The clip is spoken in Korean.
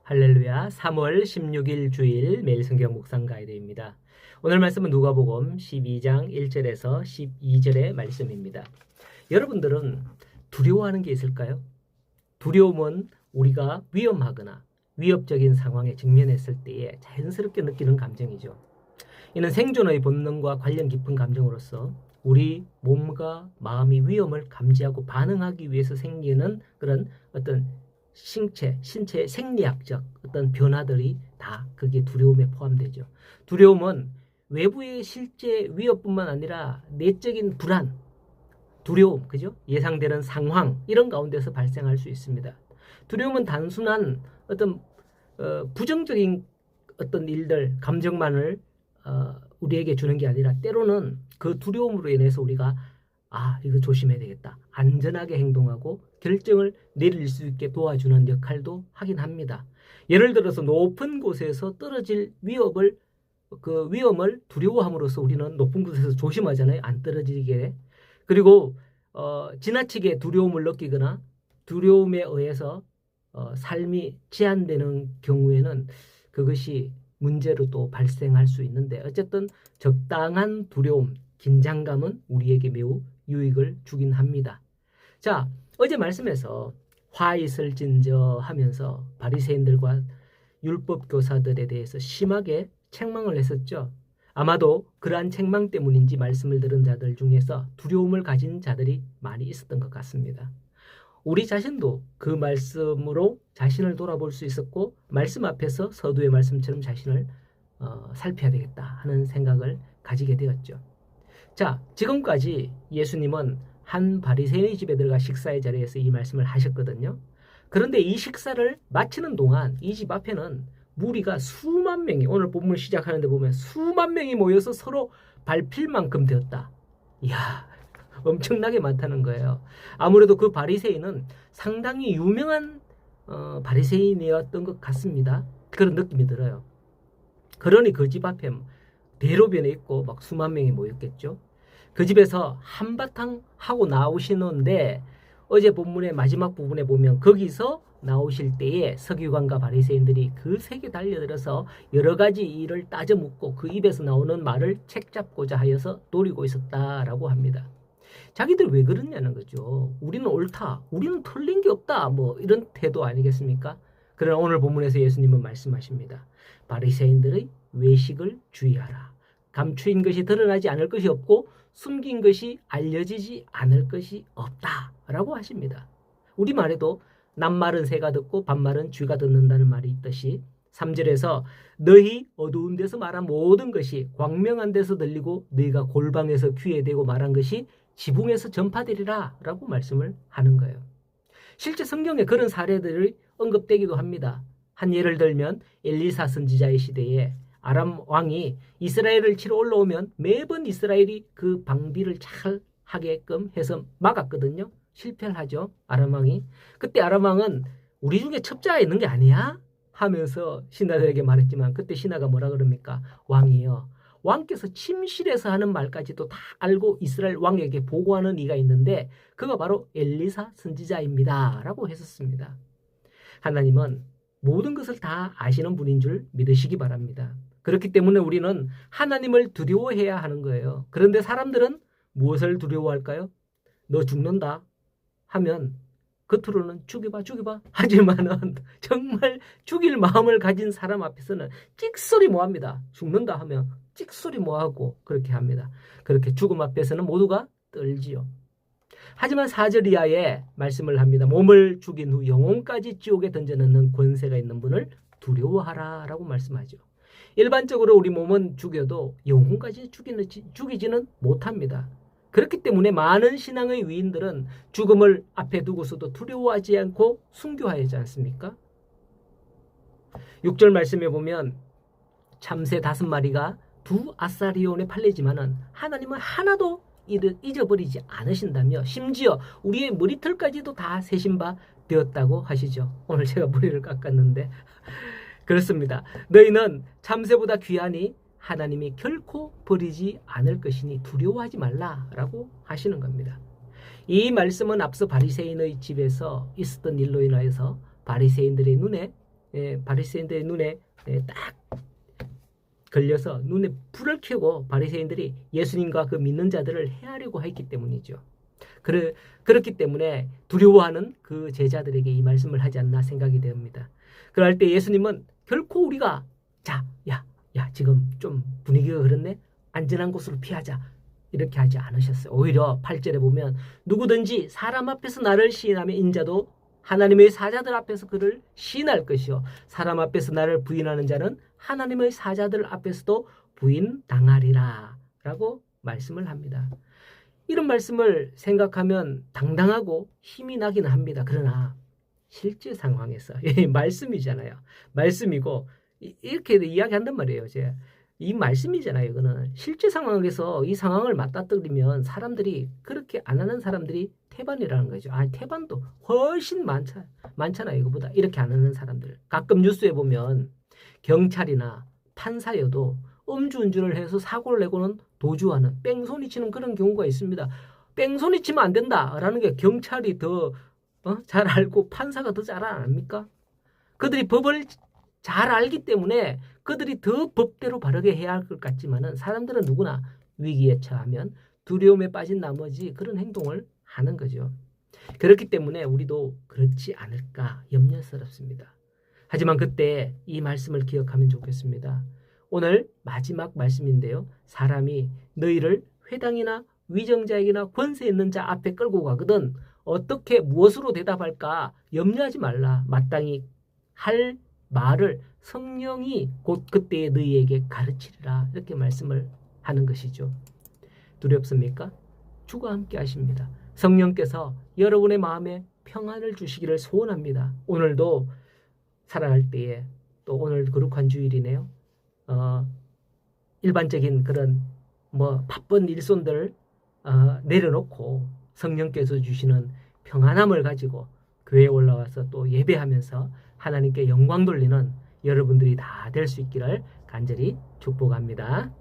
할렐루야. 3월 16일 주일 매일 성경 묵상 가이드입니다. 오늘 말씀은 누가복음 12장 1절에서 12절의 말씀입니다. 여러분들은 두려워하는 게 있을까요? 두려움은 우리가 위험하거나 위협적인 상황에 직면했을 때에 자연스럽게 느끼는 감정이죠. 이는 생존의 본능과 관련 깊은 감정으로서 우리 몸과 마음이 위험을 감지하고 반응하기 위해서 생기는 그런 어떤 신체의 생리학적 어떤 변화들이 다 그게 두려움에 포함되죠. 두려움은 외부의 실제 위협뿐만 아니라 내적인 불안, 두려움, 그죠? 예상되는 상황 이런 가운데서 발생할 수 있습니다. 두려움은 단순한 어떤 부정적인 어떤 일들, 감정만을 우리에게 주는 게 아니라 때로는 그 두려움으로 인해서 우리가 이거 조심해야 되겠다. 안전하게 행동하고 결정을 내릴 수 있게 도와주는 역할도 하긴 합니다. 예를 들어서 높은 곳에서 떨어질 위험을 두려워함으로써 우리는 높은 곳에서 조심하잖아요. 안 떨어지게. 그리고 지나치게 두려움을 느끼거나 두려움에 의해서 삶이 제한되는 경우에는 그것이 문제로 또 발생할 수 있는데 어쨌든 적당한 두려움, 긴장감은 우리에게 매우 유익을 주긴 합니다. 자, 어제 말씀에서 화 있을진저 하면서 바리새인들과 율법 교사들에 대해서 심하게 책망을 했었죠. 아마도 그러한 책망 때문인지 말씀을 들은 자들 중에서 두려움을 가진 자들이 많이 있었던 것 같습니다. 우리 자신도 그 말씀으로 자신을 돌아볼 수 있었고 말씀 앞에서 서두의 말씀처럼 자신을 살펴야 되겠다 하는 생각을 가지게 되었죠. 자, 지금까지 예수님은 한 바리새인의 집에 들어가 식사의 자리에서 이 말씀을 하셨거든요. 그런데 이 식사를 마치는 동안 이 집 앞에는 무리가 수만 명이, 오늘 본문 시작하는데 보면 수만 명이 모여서 서로 밟힐 만큼 되었다. 이야, 엄청나게 많다는 거예요. 아무래도 그 바리새인은 상당히 유명한 바리새인이었던 것 같습니다. 그런 느낌이 들어요. 그러니 그 집 앞에 대로변에 있고 막 수만 명이 모였겠죠. 그 집에서 한바탕 하고 나오시는데 어제 본문의 마지막 부분에 보면 거기서 나오실 때에 서기관과 바리새인들이 그 세게 달려들어서 여러 가지 일을 따져 묻고 그 입에서 나오는 말을 책잡고자 하여서 노리고 있었다라고 합니다. 자기들 왜 그러냐는 거죠. 우리는 옳다, 우리는 틀린 게 없다, 뭐 이런 태도 아니겠습니까? 그러나 오늘 본문에서 예수님은 말씀하십니다. 바리새인들의 외식을 주의하라. 감추인 것이 드러나지 않을 것이 없고 숨긴 것이 알려지지 않을 것이 없다라고 하십니다. 우리말에도 낱말은 새가 듣고 반말은 쥐가 듣는다는 말이 있듯이 3절에서 너희 어두운 데서 말한 모든 것이 광명한 데서 들리고 너희가 골방에서 귀에 대고 말한 것이 지붕에서 전파되리라 라고 말씀을 하는 거예요. 실제 성경에 그런 사례들이 언급되기도 합니다. 한 예를 들면 엘리사 선지자의 시대에 아람 왕이 이스라엘을 치러 올라오면 매번 이스라엘이 그 방비를 잘 하게끔 해서 막았거든요. 실패를 하죠. 아람 왕이. 그때 아람 왕은 우리 중에 첩자가 있는 게 아니야? 하면서 신하들에게 말했지만 그때 신하가 뭐라 그럽니까? 왕이요. 왕께서 침실에서 하는 말까지도 다 알고 이스라엘 왕에게 보고하는 이가 있는데 그가 바로 엘리사 선지자입니다. 라고 했었습니다. 하나님은 모든 것을 다 아시는 분인 줄 믿으시기 바랍니다. 그렇기 때문에 우리는 하나님을 두려워해야 하는 거예요. 그런데 사람들은 무엇을 두려워할까요? 너 죽는다 하면 겉으로는 죽여봐 하지만은 정말 죽일 마음을 가진 사람 앞에서는 찍소리 뭐합니다. 죽는다 하면 찍소리 뭐하고 그렇게 합니다. 그렇게 죽음 앞에서는 모두가 떨지요. 하지만 4절 이하에 말씀을 합니다. 몸을 죽인 후 영혼까지 지옥에 던져넣는 권세가 있는 분을 두려워하라 라고 말씀하죠. 일반적으로 우리 몸은 죽여도 영혼까지 죽이지는 못합니다. 그렇기 때문에 많은 신앙의 위인들은 죽음을 앞에 두고서도 두려워하지 않고 순교하지 않습니까? 6절 말씀에 보면 참새 5마리가 두 아사리온에 팔리지만은 하나님은 하나도 잊어버리지 않으신다며 심지어 우리의 머리털까지도 다 세신 바 되었다고 하시죠. 오늘 제가 머리를 깎았는데 그렇습니다. 너희는 참새보다 귀하니 하나님이 결코 버리지 않을 것이니 두려워하지 말라라고 하시는 겁니다. 이 말씀은 앞서 바리새인의 집에서 있었던 일로 인하여서 바리새인들의 눈에 바리새인들의 눈에 딱 걸려서 눈에 불을 켜고 바리새인들이 예수님과 그 믿는 자들을 해하려고 했기 때문이죠. 그렇기 때문에 두려워하는 그 제자들에게 이 말씀을 하지 않나 생각이 됩니다. 그럴 때 예수님은 결코 우리가 야 지금 좀 분위기가 그렇네, 안전한 곳으로 피하자, 이렇게 하지 않으셨어요. 오히려 8절에 보면 누구든지 사람 앞에서 나를 시인하면 인자도 하나님의 사자들 앞에서 그를 시인할 것이요 사람 앞에서 나를 부인하는 자는 하나님의 사자들 앞에서도 부인당하리라 라고 말씀을 합니다. 이런 말씀을 생각하면 당당하고 힘이 나긴 합니다. 그러나 실제 상황에서 말씀이잖아요. 말씀이고 이렇게 이야기한단 말이에요. 이 말씀이잖아요. 이거는 실제 상황에서 이 상황을 맞닥뜨리면 사람들이 그렇게 안 하는 사람들이 태반이라는 거죠. 태반도 훨씬 많잖아요. 이거보다 이렇게 안 하는 사람들. 가끔 뉴스에 보면 경찰이나 판사여도 음주운전을 해서 사고를 내고는 도주하는, 뺑소니 치는 그런 경우가 있습니다. 뺑소니 치면 안 된다라는 게 경찰이 더 잘 알고 판사가 더 잘 압니까? 그들이 법을 잘 알기 때문에 그들이 더 법대로 바르게 해야 할 것 같지만은 사람들은 누구나 위기에 처하면 두려움에 빠진 나머지 그런 행동을 하는 거죠. 그렇기 때문에 우리도 그렇지 않을까 염려스럽습니다. 하지만 그때 이 말씀을 기억하면 좋겠습니다. 오늘 마지막 말씀인데요. 사람이 너희를 회당이나 위정자에게나 권세 있는 자 앞에 끌고 가거든 어떻게 무엇으로 대답할까 염려하지 말라. 마땅히 할 말을 성령이 곧 그때에 너희에게 가르치리라. 이렇게 말씀을 하는 것이죠. 두렵습니까? 주가 함께 하십니다. 성령께서 여러분의 마음에 평안을 주시기를 소원합니다. 오늘도 살아갈 때에 또 오늘 거룩한 주일이네요. 일반적인 그런 바쁜 일손들을 내려놓고 성령께서 주시는 평안함을 가지고 교회에 올라와서 또 예배하면서 하나님께 영광 돌리는 여러분들이 다 될 수 있기를 간절히 축복합니다.